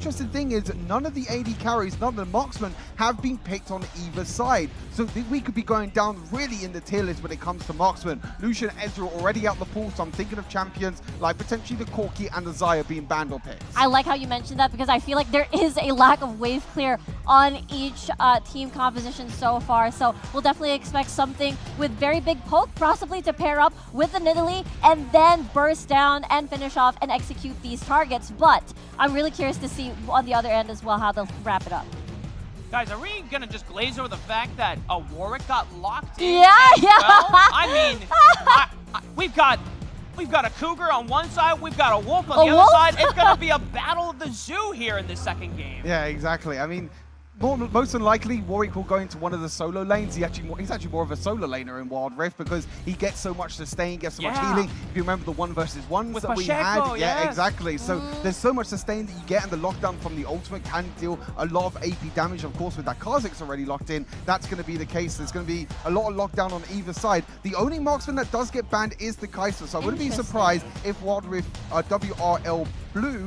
interesting thing is none of the AD carries, none of the marksmen have been picked on either side. So we could be going down really in the tier list when it comes to marksmen. Lucian and Ezreal already out the pool, so I'm thinking of champions like potentially the Corki and the Xayah being banned or picked. I like how you mentioned that because I feel like there is a lack of wave clear on each team composition so far. So we'll definitely expect something with very big poke, possibly to pair up with the Nidalee and then burst down and finish off and execute these targets. But I'm really curious to see on the other end as well how they'll wrap it up. Guys, are we gonna just glaze over the fact that a Warwick got locked in? Yeah. Well? I mean, we've got a cougar on one side, we've got a wolf on the other side. It's gonna be a battle of the zoo here in this second game. Yeah, exactly. I mean, most unlikely, Warwick will go into one of the solo lanes. He's actually more of a solo laner in Wild Rift because he gets so much sustain, gets so much healing. If you remember the 1v1s that we had. Yeah, exactly. So there's so much sustain that you get, and the lockdown from the ultimate can deal a lot of AP damage. Of course, with that Kha'Zix already locked in, that's going to be the case. There's going to be a lot of lockdown on either side. The only marksman that does get banned is the Kai'Sa, so I wouldn't be surprised if Wild Rift WRL Blue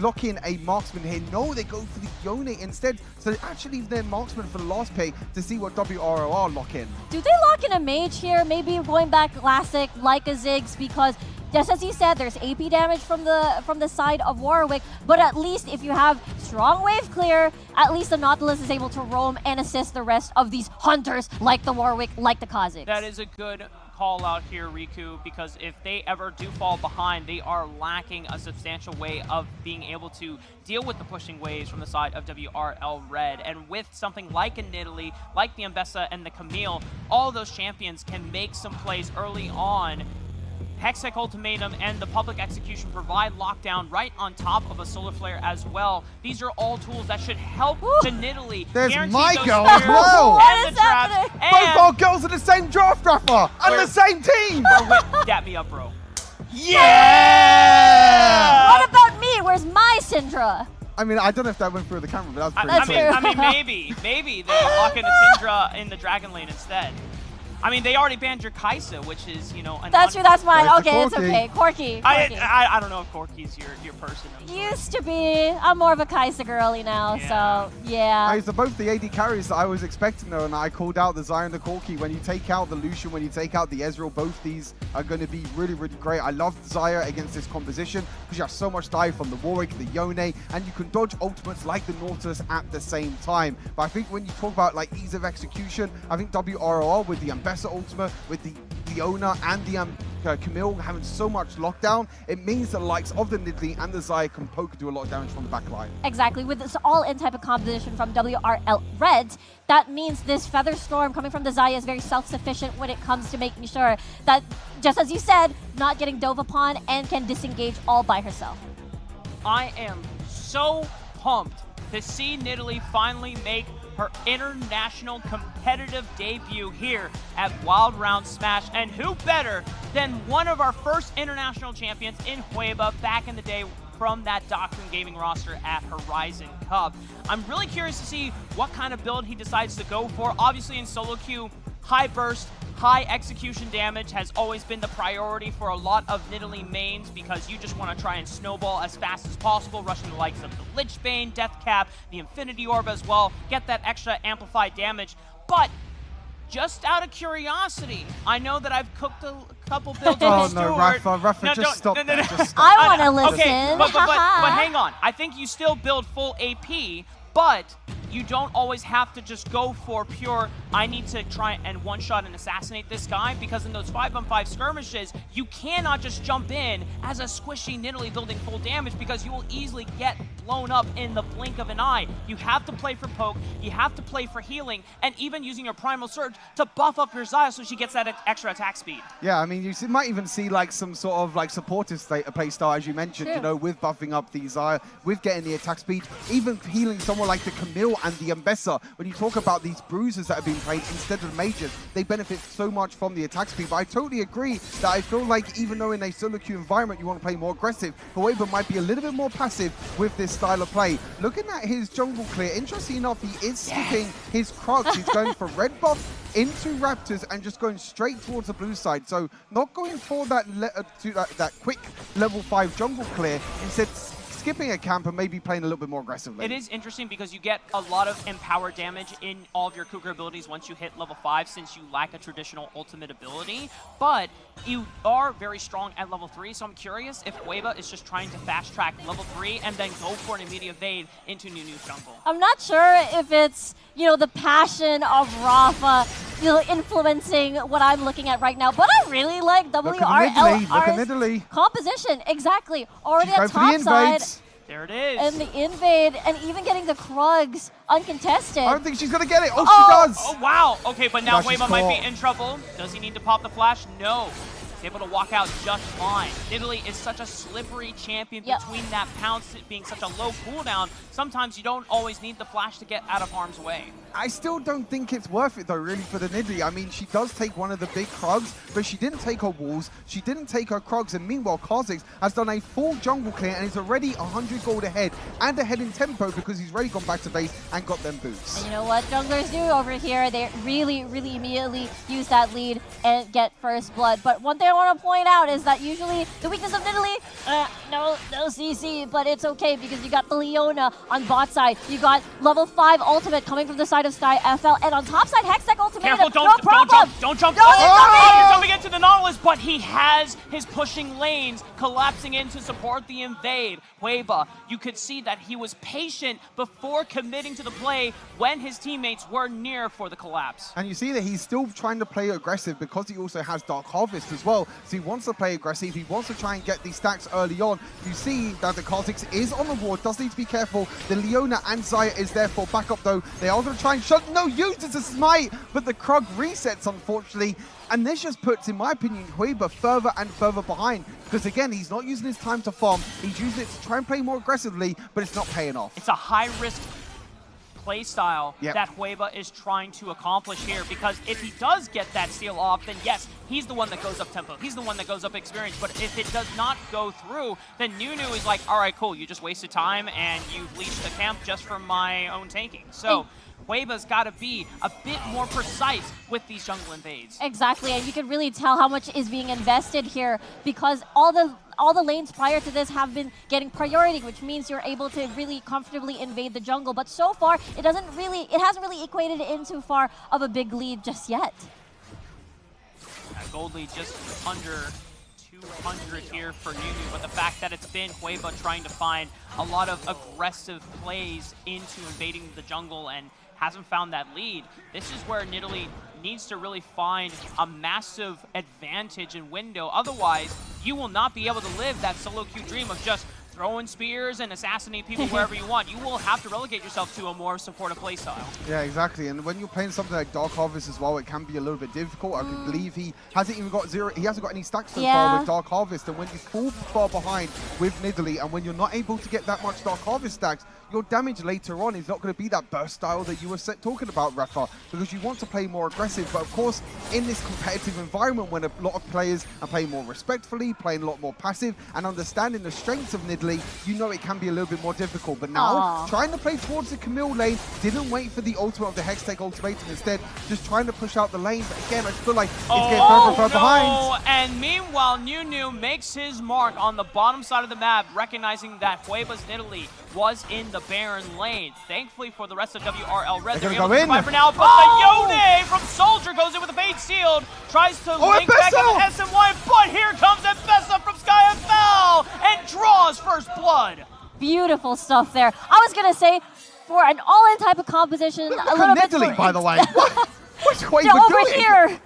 lock in a marksman here. No, they go for the Yone instead. So they actually leave their marksman for the last pick to see what WRLR lock in. Do they lock in a mage here? Maybe going back classic like a Ziggs, because just as you said, there's AP damage from the side of Warwick, but at least if you have strong wave clear, at least the Nautilus is able to roam and assist the rest of these hunters like the Warwick, like the Kha'Zix. That is a good call out here, Riku, because if they ever do fall behind, they are lacking a substantial way of being able to deal with the pushing waves from the side of WRL Red. And with something like a Nidalee, like the Ambessa and the Camille, all of those champions can make some plays early on. Hextech Ultimatum and the Public Execution provide lockdown right on top of a Solar Flare as well. These are all tools that should help the Nidalee. There's my girl as well. What is happening? Both our girls are the same draft rapper and the same team. Dap me up, bro. Yeah! What about me? Where's my Syndra? I mean, I don't know if that went through the camera, but that was pretty I mean, maybe they lock in a Syndra in the Dragon Lane instead. I mean, they already banned your Kai'Sa, which is, you know, that's true. That's mine. There's Okay, it's okay. Corki. I don't know if Corki's your person. Used to be. I'm more of a Kai'Sa girly now, so yeah. So both the AD carries that I was expecting though, and I called out the Xayah and the Corki. When you take out the Lucian, when you take out the Ezreal, both these are going to be really, really great. I love Xayah against this composition because you have so much dive from the Warwick, the Yone, and you can dodge ultimates like the Nautilus at the same time. But I think when you talk about like ease of execution, I think WRLR with the Ambessa ultimate, with the Leona and the Camille having so much lockdown, it means the likes of the Nidalee and the Xayah can poke and do a lot of damage from the back line. Exactly. With this all-in type of composition from WRL Reds, that means this Feather Storm coming from the Xayah is very self-sufficient when it comes to making sure that, just as you said, not getting dove upon and can disengage all by herself. I am so pumped to see Nidalee finally make her international competitive debut here at Wild Round Smash. And who better than one of our first international champions in Hueba back in the day from that Doctrine Gaming roster at Horizon Cup. I'm really curious to see what kind of build he decides to go for. Obviously in solo queue, high burst, high execution damage has always been the priority for a lot of Nidalee mains because you just want to try and snowball as fast as possible, rushing the likes of the Lich Bane, Death Cap, the Infinity Orb as well, get that extra amplified damage. But just out of curiosity, I know that I've cooked a couple builds on Stuart. No, Rafa, just stop. Just stop. I want to listen. Okay, but hang on. I think you still build full AP, but you don't always have to just go for pure, I need to try and one-shot and assassinate this guy, because in those 5-on-5 skirmishes, you cannot just jump in as a squishy Nidalee building full damage because you will easily get blown up in the blink of an eye. You have to play for poke, you have to play for healing, and even using your Primal Surge to buff up your Xayah so she gets that extra attack speed. Yeah, I mean, you might even see like some sort of like supportive play style, as you mentioned, you know, with buffing up the Xayah, with getting the attack speed, even healing someone like the Camille and the Ambessa. When you talk about these bruisers that have been played instead of mages, they benefit so much from the attack speed. But I totally agree that I feel like even though in a solo queue environment you want to play more aggressive, Hueba might be a little bit more passive with this style of play. Looking at his jungle clear, interesting enough, he is skipping his Crux. He's going for red buff into Raptors and just going straight towards the blue side. So not going for that quick level 5 jungle clear, instead skipping a camp and maybe playing a little bit more aggressively. It is interesting because you get a lot of empower damage in all of your Cougar abilities once you hit level 5 since you lack a traditional ultimate ability, but you are very strong at level 3, so I'm curious if Hueva is just trying to fast track level 3 and then go for an immediate evade into Nunu's jungle. I'm not sure if it's, you know, the passion of Rafa, you know, influencing what I'm looking at right now, but I really like WRLR's composition. Exactly. Already at top side. There it is. And the invade, and even getting the Krugs uncontested. I don't think she's going to get it. Oh, she does. Oh, wow. Okay, but now Hueva might be in trouble. Does he need to pop the flash? No. He's able to walk out just fine. Italy is such a slippery champion between that pounce being such a low cooldown. Sometimes you don't always need the flash to get out of harm's way. I still don't think it's worth it, though, really, for the Nidalee. I mean, she does take one of the big Krugs, but she didn't take her walls, she didn't take her Krugs, and meanwhile, Kha'Zix has done a full jungle clear and is already 100 gold ahead, and ahead in tempo because he's already gone back to base and got them boots. And you know what junglers do over here? They really immediately use that lead and get first blood. But one thing I want to point out is that usually the weakness of Nidalee, no CC, but it's okay because you got the Leona on bot side. You got level 5 ultimate coming from the side of Sky FL, and on top side, Hextech ultimate. Careful, don't jump. No, you're jumping into the Nautilus, but he has his pushing lanes collapsing in to support the invade. Hueva, you could see that he was patient before committing to the play when his teammates were near for the collapse. And you see that he's still trying to play aggressive because he also has Dark Harvest as well. So he wants to play aggressive. He wants to try and get these stacks early on. You see that the Kha'Zix is on the ward. Does need to be careful. The Leona and Xayah is there for backup though. They are going to try and shut. No, uses a smite, but the Krug resets unfortunately. And this just puts, in my opinion, Hueva further and further behind. Because again, he's not using his time to farm. He's using it to try and play more aggressively, but it's not paying off. It's a high-risk play style that Hueva is trying to accomplish here, because if he does get that steal off, then yes, he's the one that goes up tempo. He's the one that goes up experience. But if it does not go through, then Nunu is like, all right, cool, you just wasted time and you've leashed the camp just for my own tanking. So Hueva's got to be a bit more precise with these jungle invades. Exactly, and you can really tell how much is being invested here because all the lanes prior to this have been getting priority, which means you're able to really comfortably invade the jungle. But so far, it hasn't really equated into far of a big lead just yet. Gold lead just under 200 here for Nunu, but the fact that it's been Hueva trying to find a lot of aggressive plays into invading the jungle and hasn't found that lead, this is where Nidalee needs to really find a massive advantage in window. Otherwise, you will not be able to live that solo queue dream of just throwing spears and assassinate people wherever you want. You will have to relegate yourself to a more supportive playstyle. Yeah, exactly. And when you're playing something like Dark Harvest as well, it can be a little bit difficult. I believe he hasn't even got he hasn't got any stacks so far with Dark Harvest. And when you fall far behind with Nidalee, and when you're not able to get that much Dark Harvest stacks, your damage later on is not going to be that burst style that you were talking about, Rafa, because you want to play more aggressive. But of course, in this competitive environment, when a lot of players are playing more respectfully, playing a lot more passive, and understanding the strengths of Nidalee, you know it can be a little bit more difficult. But now, trying to play towards the Camille lane, didn't wait for the ultimate of the Hextech ultimatum, instead just trying to push out the lane. But again, I feel like it's getting further and further behind. And meanwhile, Nunu makes his mark on the bottom side of the map, recognizing that Hueva's Nidalee was in the Baron lane. Thankfully for the rest of WRLR, they're able to survive for now, but the Yone from Soldier goes in with a fade shield, tries to link back into SM1, but here comes Embessa from Sky FL and draws first blood. Beautiful stuff there. I was going to say, for an all-in type of composition, a little bit Nidalee, by the way. What's Hueva over doing? Here.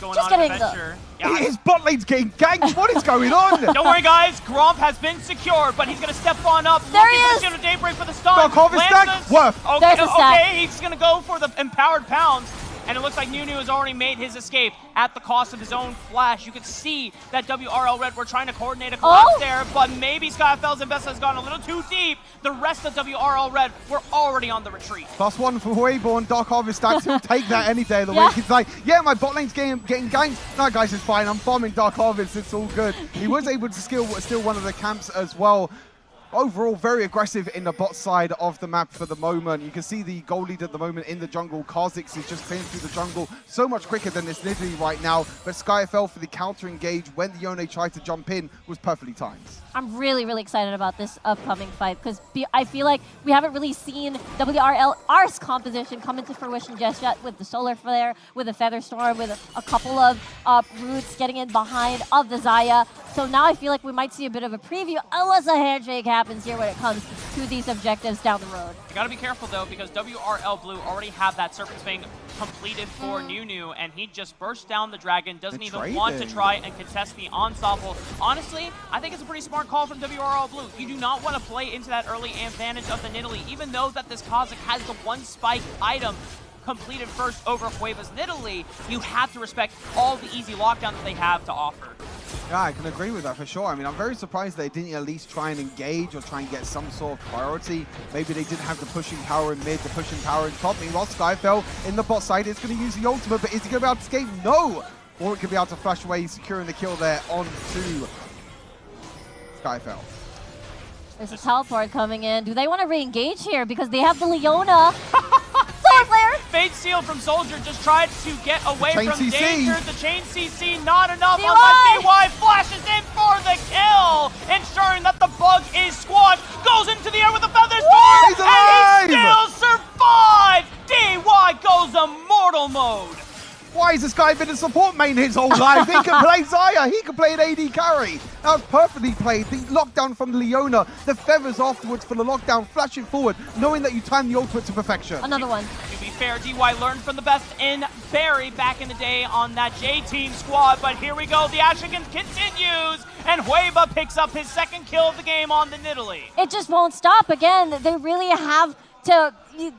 Going just on getting an adventure. His bot lane's getting ganked. What is going on? Don't worry, guys. Gromp has been secured, but he's going to step on up. There he is. Looking for Daybreak for the stun. Dark Harvest stack. Worth. Okay, he's going to go for the empowered pounds. And it looks like Nunu has already made his escape at the cost of his own flash. You could see that WRLR were trying to coordinate a collapse there, but maybe SkyFell's and Bessa has gone a little too deep. The rest of WRLR were already on the retreat. +1 for Hueva on Dark Harvest stacks. He'll take that any day of the week. He's like, yeah, my bot lane's getting ganked. No, guys, it's fine. I'm farming Dark Harvest. It's all good. He was able to steal one of the camps as well. overall very aggressive in the bot side of the map for the moment. You can see the goal lead at the moment in the jungle. Kha'Zix is just clearing through the jungle so much quicker than this Nidalee right now. But SkyFL for the counter engage when the Yone tried to jump in was perfectly timed. I'm really, really excited about this upcoming fight because I feel like we haven't really seen WRLR's composition come into fruition just yet with the Solar Flare, with the Feather Storm, with a couple of roots getting in behind of the Xayah. So now I feel like we might see a bit of a preview unless a handshake happens here when it comes to these objectives down the road. You gotta be careful though, because WRL Blue already have that Serpent's Fang completed for Nunu, and he just burst down the dragon, doesn't even want to try and contest the ensemble. Honestly, I think it's a pretty smart call from WRL Blue. You do not want to play into that early advantage of the Nidalee, even though that this Kha'Zix has the one spike item completed first over Hueva's Nidalee. You have to respect all the easy lockdown that they have to offer. Yeah, I can agree with that for sure. I mean, I'm very surprised they didn't at least try and engage or try and get some sort of priority. Maybe they didn't have the pushing power in mid, the pushing power in top. Meanwhile, SkyFL in the bot side is going to use the ultimate, but is he going to be able to escape? No! Or it could be able to flash away, securing the kill there onto SkyFL. There's a teleport coming in. Do they want to re-engage here? Because they have the Leona. Solar Flare! Fate Seal from Soldier just tried to get away from CC. danger. The chain CC not enough on that DY. Flashes in for the kill, ensuring that the bug is squashed. Goes into the air with a Feather Storm, He's and alive! he still survives. DY goes immortal mode. Why has this guy been a support main his whole life? He can play Xayah, he can play an AD carry. That was perfectly played. The lockdown from Leona, the feathers afterwards for the lockdown, flashing forward, knowing that you time the ultimate to perfection. Another one. To be fair, DY learned from the best in Barry back in the day on that J-Team squad, but here we go. The action continues, and Hueva picks up his second kill of the game on the Nidalee. It just won't stop. Again, they really have to...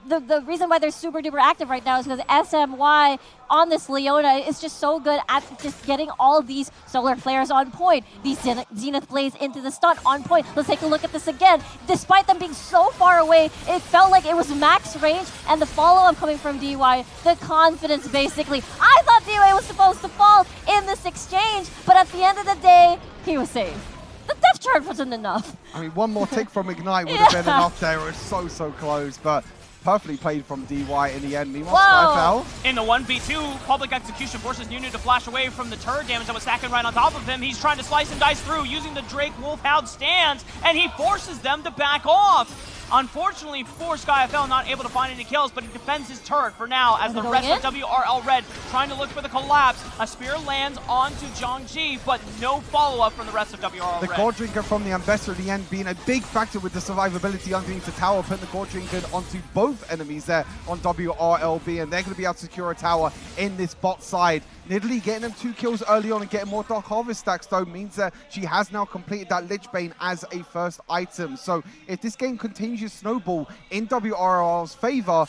The reason why they're super duper active right now is because SMY on this Leona is just so good at just getting all these solar flares on point. These Zenith Blaze into the stun on point. Let's take a look at this again. Despite them being so far away, it felt like it was max range, and the follow-up coming from DY, the confidence basically. I thought DY was supposed to fall in this exchange, but at the end of the day, he was safe. The depth chart wasn't enough. I mean, one more tick from Ignite would have been enough there. It was so close, but perfectly played from DY in the end. Meanwhile, SkyFL in the 1v2, Public Execution forces Nunu to flash away from the turret damage that was stacking right on top of him. He's trying to slice and dice through using the Drake Wolfhound stance, and he forces them to back off. Unfortunately for SkyFL, not able to find any kills, but he defends his turret for now as the rest of WRL Red trying to look for the collapse. A spear lands onto Zhongji, but no follow-up from the rest of WRL Red. The Gold Drinker from the Ambassador at the end being a big factor with the survivability underneath the tower, putting the Gold Drinker onto both enemies there on WRLB, and they're going to be able to secure a tower in this bot side. Nidalee getting them 2 kills early on and getting more Dark Harvest stacks, though, means that she has now completed that Lich Bane as a first item. So if this game continues to snowball in WRL's favor,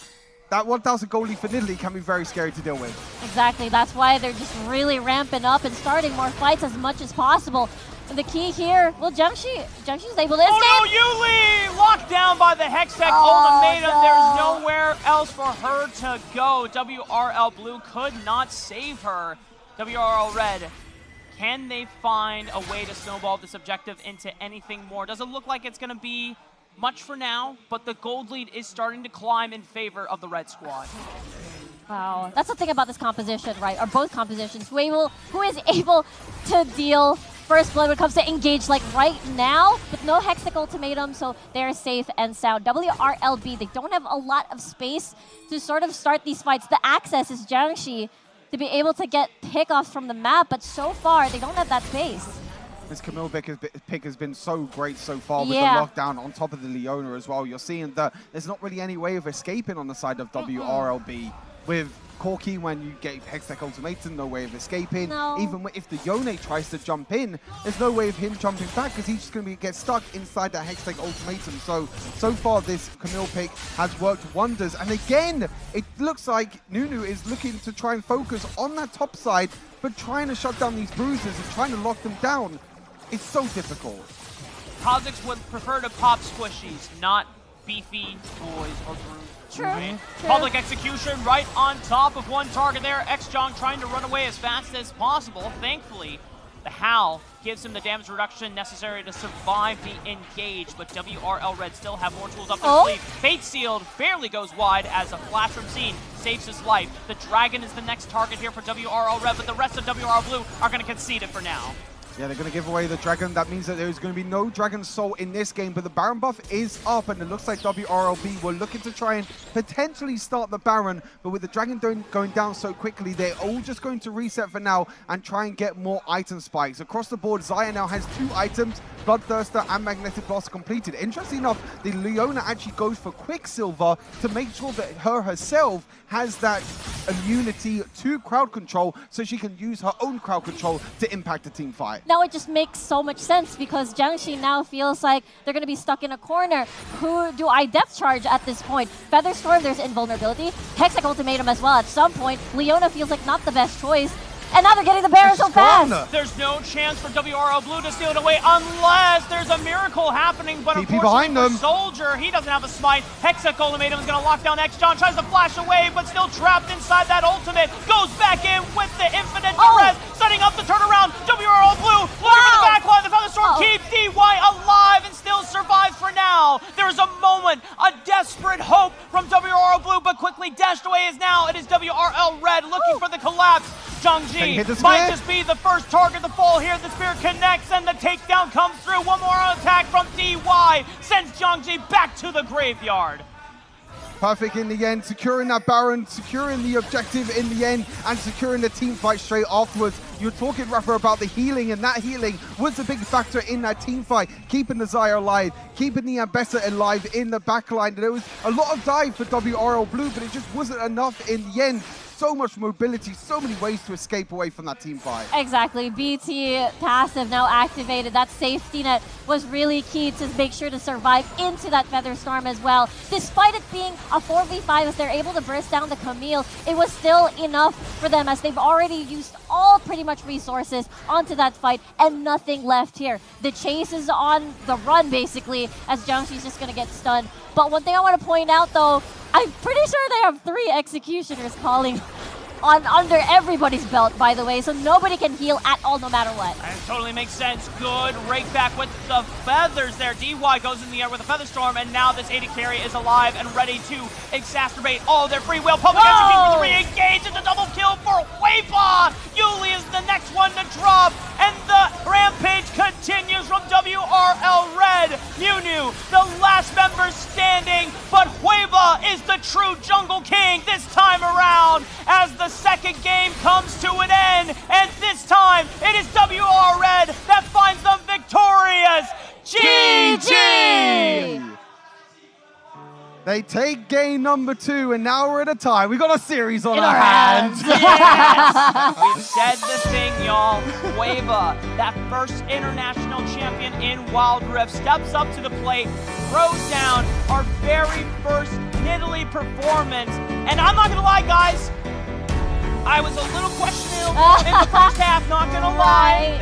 that 1,000 gold lead for Nidalee can be very scary to deal with. Exactly. That's why they're just really ramping up and starting more fights as much as possible. And the key here, well, Jamshi's able to escape. Oh no, Yuli! Locked down by the Hextech ultimatum. No. There's nowhere else for her to go. WRL Blue could not save her. WRL Red, can they find a way to snowball this objective into anything more? Doesn't look like it's going to be much for now, but the gold lead is starting to climb in favor of the Red squad. Wow, that's the thing about this composition, right? Or both compositions. Who is able to deal first blood when it comes to engage, like right now, with no Hextech ultimatum, so they're safe and sound. WRLB, they don't have a lot of space to sort of start these fights. The access is Jiangxi to be able to get pickoffs from the map, but so far, they don't have that space. This Camille pick has been so great so far with the lockdown on top of the Leona as well. You're seeing that there's not really any way of escaping on the side of WRLB. With Corki, when you get Hextech ultimatum, no way of escaping. No. Even if the Yone tries to jump in, there's no way of him jumping back because he's just going to get stuck inside that Hextech ultimatum. So far this Camille pick has worked wonders. And again, it looks like Nunu is looking to try and focus on that top side, but trying to shut down these bruisers and trying to lock them down. It's so difficult. Kha'Zix would prefer to pop squishies, not beefy boys or bruisers. True. Public Execution right on top of one target there. X-Jong trying to run away as fast as possible. Thankfully, The Howl gives him the damage reduction necessary to survive the engage, but WRLR still have more tools up their sleeve. Fate Sealed barely goes wide as a flash from Scene saves his life. The Dragon is the next target here for WRLR, but the rest of WRL Blue are going to concede it for now. Yeah, they're going to give away the Dragon. That means that there is going to be no Dragon Soul in this game, but the Baron buff is up, and it looks like WRLB were looking to try and potentially start the Baron, but with the Dragon going down so quickly, they're all just going to reset for now and try and get more item spikes. Across the board, Xayah now has 2 items, Bloodthirster and Magnetic Blast completed. Interesting enough, the Leona actually goes for Quicksilver to make sure that her herself has that immunity to crowd control, so she can use her own crowd control to impact the team fight. Now it just makes so much sense because Jiangxi now feels like they're going to be stuck in a corner. Who do I depth charge at this point? Featherstorm, there's invulnerability. Hextech Ultimatum as well at some point. Leona feels like not the best choice. And now they're getting the Baron so fast. There's no chance for WRL Blue to steal it away unless there's a miracle happening. But behind them. Soldier, he doesn't have a smite. Hextech Ultimatum is going to lock down X-John, tries to flash away, but still trapped inside that ultimate. Goes back in with the infinite duress, setting up the turnaround. WRL Blue looking for the backline. The Featherstorm keeps DY alive and still survives for now. There is a moment, a desperate hope from WRL Blue, but quickly dashed away is now. It is WRL Red looking for the collapse. Zhangji might just be the first target to fall here. The Spear connects and the takedown comes through. One more attack from DY sends Zhangji back to the graveyard. Perfect in the end, securing that Baron, securing the objective in the end, and securing the team fight straight afterwards. You're talking, Rafa, about the healing, and that healing was a big factor in that team fight, keeping the Xayah alive, keeping the Ambessa alive in the backline. There was a lot of dive for WRL Blue, but it just wasn't enough in the end. So much mobility, so many ways to escape away from that team fight. Exactly. BT passive now activated. That safety net was really key to make sure to survive into that Featherstorm as well. Despite it being a 4v5, as they're able to burst down the Camille, it was still enough for them as they've already used all pretty much resources onto that fight and nothing left here. The chase is on the run basically as Jiangxi's just going to get stunned. But one thing I want to point out though, I'm pretty sure they have 3 Executioners calling on under everybody's belt, by the way, so nobody can heal at all no matter what. And it totally makes sense. Good rake back with the feathers there. DY goes in the air with a Featherstorm, and now this AD carry is alive and ready to exacerbate all their free will. Public execution to re-engage. It's a double kill for Weiba. Yuli is the next one to drop, and the rampage continues from WRL Red. Mew, the last member standing, but Weiba is the true Jungle King this time around as the second game comes to an end, and this time it is WR Red that finds them victorious. GG! They take game number 2, and now we're at a tie. We got a series on our hands. Yes! We've said the thing, y'all. Weiba, that first international champion in Wild Rift, steps up to the plate, throws down our very first Nidalee performance. And I'm not gonna lie, guys, I was a little questionable in the first half, not gonna lie.